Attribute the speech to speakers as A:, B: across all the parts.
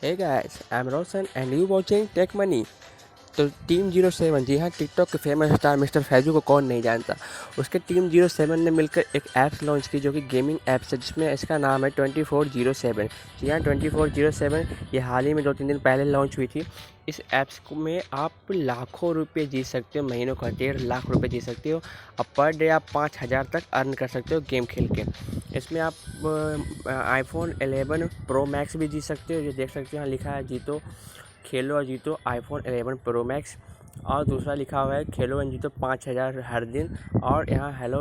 A: Hey guys, I'm Roshan and you watching Tech Money। तो team 07, जी हाँ, TikTok के famous star mister Faizu को कौन नहीं जानता। उसके टीम 07 ने मिलकर एक ऐप्स लॉन्च की जो कि गेमिंग ऐप्स है, जिसमें इसका नाम है 2407। जी हाँ, 2407 ये हाल ही में 2-3 दिन पहले लॉन्च हुई थी। इस ऐप्स में आप लाखों रुपए जीत सकते हो, महीनों का 1.5 लाख रुपए जीत सकते हो। अब पर डे आप 5,000 तक अर्न कर सकते हो गेम खेल के। इसमें आप आईफोन 11 प्रो मैक्स भी जीत सकते हो। ये देख सकते हो, यहाँ लिखा है जीतो खेलो और जीतो आईफोन 11 प्रो मैक्स, और दूसरा लिखा हुआ है खेलो एंड जीतो 5,000 हर दिन, और यहाँ हेलो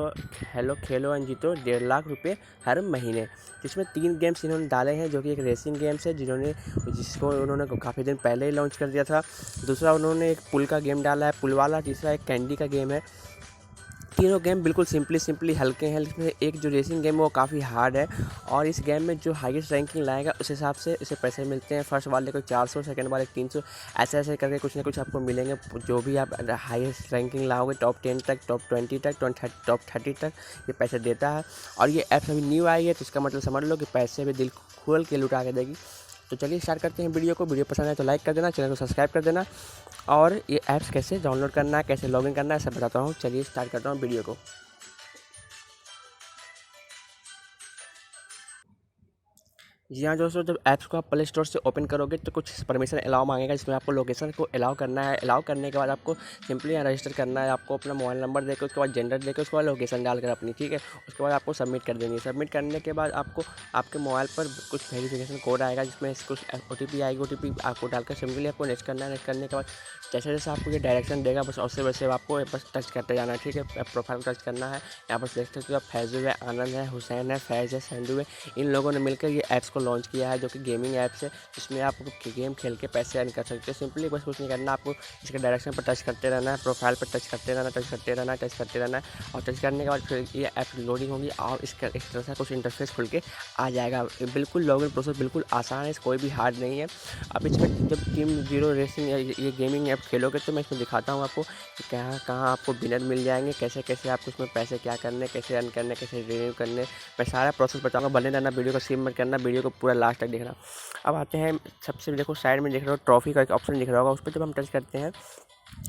A: हेलो खेलो एंड जीतो 1.5 लाख रुपये हर महीने। इसमें 3 गेम्स इन्होंने डाले हैं, जो कि एक रेसिंग गेम्स है जिसको उन्होंने काफ़ी दिन पहले ही लॉन्च कर दिया था। दूसरा उन्होंने एक पुल का गेम डाला है, पुल वाला। तीसरा एक कैंडी का गेम है। तीनों गेम बिल्कुल सिंपली हल्के हैं। इसमें एक जो रेसिंग गेम है वो काफ़ी हार्ड है, और इस गेम में जो हाईएस्ट रैंकिंग लाएगा उस हिसाब से इसे पैसे मिलते हैं। फर्स्ट वाले को 400, सेकंड वाले 300, ऐसे करके कुछ ना कुछ आपको मिलेंगे। जो भी आप हाईएस्ट रैंकिंग लाओगे टॉप 10 तक, टॉप 20 तक, टॉप 30 तक ये पैसे देता है। और ये ऐप्स अभी न्यू आई है, तो इसका मतलब समझ लो कि पैसे भी दिल खोल के लुटा के देगी। तो चलिए स्टार्ट करते हैं वीडियो को। वीडियो पसंद है तो लाइक कर देना, चैनल को सब्सक्राइब कर देना, और ये ऐप्स कैसे डाउनलोड करना है, कैसे लॉगिन करना है, सब बताता हूँ। चलिए स्टार्ट करता हूँ वीडियो को। जी हाँ दोस्तों, जब ऐप्स को आप प्ले स्टोर से ओपन करोगे तो कुछ परमिशन अलाउ मांगेगा, जिसमें आपको लोकेशन को अलाउ करना है। अलाउ करने के बाद आपको सिंपली यहाँ रजिस्टर करना है। आपको अपना मोबाइल नंबर देकर, उसके बाद जेंडर देकर, उसके बाद लोकेशन डालकर अपनी, ठीक है। उसके बाद आपको सबमिट कर देंगे। सबमिट करने के बाद आपको आपके मोबाइल पर कुछ वेरिफिकेशन कोड आएगा, जिसमें कुछ OTP आएगी। OTP आपको डालकर सिंपली आपको नेक्स्ट करना है। नेक्स्ट करने के बाद जैसे जैसे आपको ये डायरेक्शन देगा, बस वैसे वैसे आपको बस टच करते जाना है, ठीक है। प्रोफाइल टच करना है। यहाँ पर देख सकते हो आप, फैजू है, आनंद है, हुसैन है, फैज़ है, संधू है। इन लोगों ने मिलकर ये ऐप्स को लॉन्च किया है, जो कि गेमिंग ऐप्स है, जिसमें आप गेम खेल के पैसे अर्न कर सकते हो। सिंपली बस कुछ नहीं करना, आपको इसके डायरेक्शन पर टच करते रहना है, प्रोफाइल पर टच करते रहना, टच करते रहना, टच करते रहना है। और टच करने के बाद फिर ये ऐप लोडिंग होगी, और इस तरह से कुछ इंटरफेस खुल के आ जाएगा। बिल्कुल लॉगिन प्रोसेस बिल्कुल आसान है, कोई भी हार्ड नहीं है। अब इसमें जब टीम 0 रेसिंग ये गेमिंग ऐप खेलोगे तो मैं इसमें दिखाता हूँ आपको कि कहाँ कहाँ आपको विनर मिल जाएंगे, कैसे कैसे आपको इसमें पैसे क्या करने, कैसे अर्न करने, कैसे रिन्यू करने। मैं सारा प्रोसेस बताऊँगा। बने रहना, वीडियो को स्किप मत करना, वीडियो को पूरा लास्ट तक देखना। अब आते हैं, सबसे देखो साइड में दिख रहा हो ट्रॉफी का एक ऑप्शन दिख रहा होगा, उस पर जब हम टच करते हैं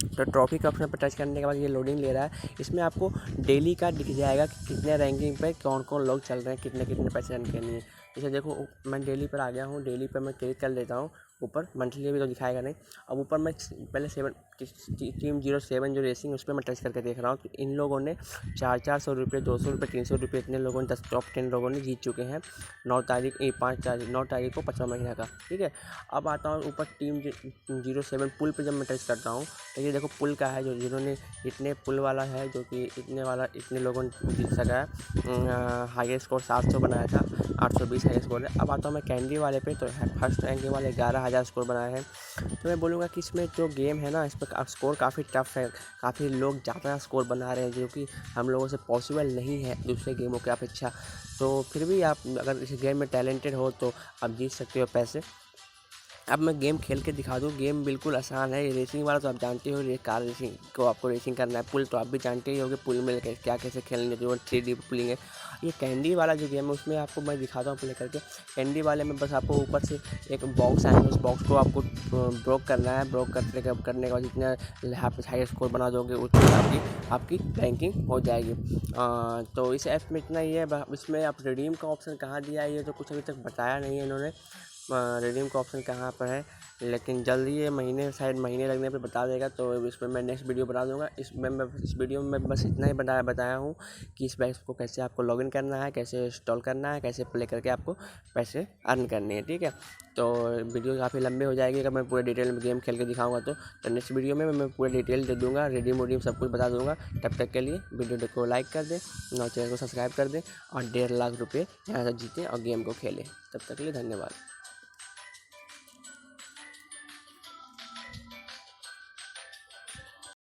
A: तो ट्रॉफी का ऑप्शन पर टच करने के बाद ये लोडिंग ले रहा है। इसमें आपको डेली का दिख जाएगा कि कितने रैंकिंग पे कौन कौन लोग चल रहे हैं, कितने कितने पैसे अर्न करने हैं। जैसे देखो मैं डेली पर आ गया हूँ, डेली पर मैं क्लिक कर लेता हूँ ऊपर। मंथली भी तो दिखाएगा नहीं। अब ऊपर मैं पहले टीम 07 जो रेसिंग, उस पर मैं टच करके देख रहा हूँ कि इन लोगों ने 400 रुपये, 200 रुपये, 300 रुपये, इतने लोगों ने टॉप 10 लोगों ने जीत चुके हैं 9 तारीख को 5वां महीना का, ठीक है। अब आता हूँ ऊपर टीम 07 पुल पर जब मैं टच करता हूँ तो ये देखो पुल का है, जो जिन्होंने इतने पुल वाला है, जो कि इतने लोगों ने जीत सका है। हाईएस्ट स्कोर 700 बनाया था, 820 हाईएस्ट स्कोर है। अब आता हूँ मैं कैंडी वाले पे, तो फर्स्ट रैंकिंग वाले 11,000 स्कोर बनाए हैं। तो मैं बोलूँगा कि इसमें जो गेम है ना, इस पर स्कोर काफ़ी टफ है। काफ़ी लोग ज़्यादा स्कोर बना रहे हैं, जो कि हम लोगों से पॉसिबल नहीं है दूसरे गेमों की अपेक्षा। तो फिर भी आप अगर इस गेम में टैलेंटेड हो तो आप जीत सकते हो पैसे। अब मैं गेम खेल के दिखा दूँ। गेम बिल्कुल आसान है। ये रेसिंग वाला तो आप जानते हो, ये कार रेसिंग को आपको रेसिंग करना है। पुल तो आप भी जानते ही होगे, पुल में क्या कैसे खेलने जो 3D पुलिंग है। ये कैंडी वाला जो गेम है उसमें आपको मैं दिखाता हूँ प्ले करके। कैंडी वाले में बस आपको ऊपर से एक बॉक्स आएंगे, उस बॉक्स को आपको ब्रोक करना है। ब्रोक करने के बाद जितना हाई स्कोर बना दोगे उतनी आपकी रैंकिंग हो जाएगी। तो इस ऐप में इतना ही है। इसमें आप रिडीम का ऑप्शन कहाँ दिया है ये तो कुछ अभी तक बताया नहीं है इन्होंने। रिडीम का ऑप्शन कहाँ पर है, लेकिन जल्दी ये महीने लगने पे बता देगा। तो इसमें मैं नेक्स्ट वीडियो बना दूंगा। इस वीडियो में बस इतना ही बताया हूँ कि इस ऐप को कैसे आपको लॉगिन करना है, कैसे इंस्टॉल करना है, कैसे प्ले करके आपको पैसे अर्न करने हैं, ठीक है। तो वीडियो काफ़ी लंबे हो जाएगी अगर मैं पूरे डिटेल में गेम खेल के दिखाऊंगा तो नेक्स्ट वीडियो में मैं पूरे डिटेल दे दूँगा, रिडीम सब कुछ बता दूँगा। तब तक के लिए वीडियो को लाइक कर दें और चैनल को सब्सक्राइब कर दें, और 1.5 लाख रुपये यहाँ से जीतें और गेम को खेलें। तब तक के लिए धन्यवाद।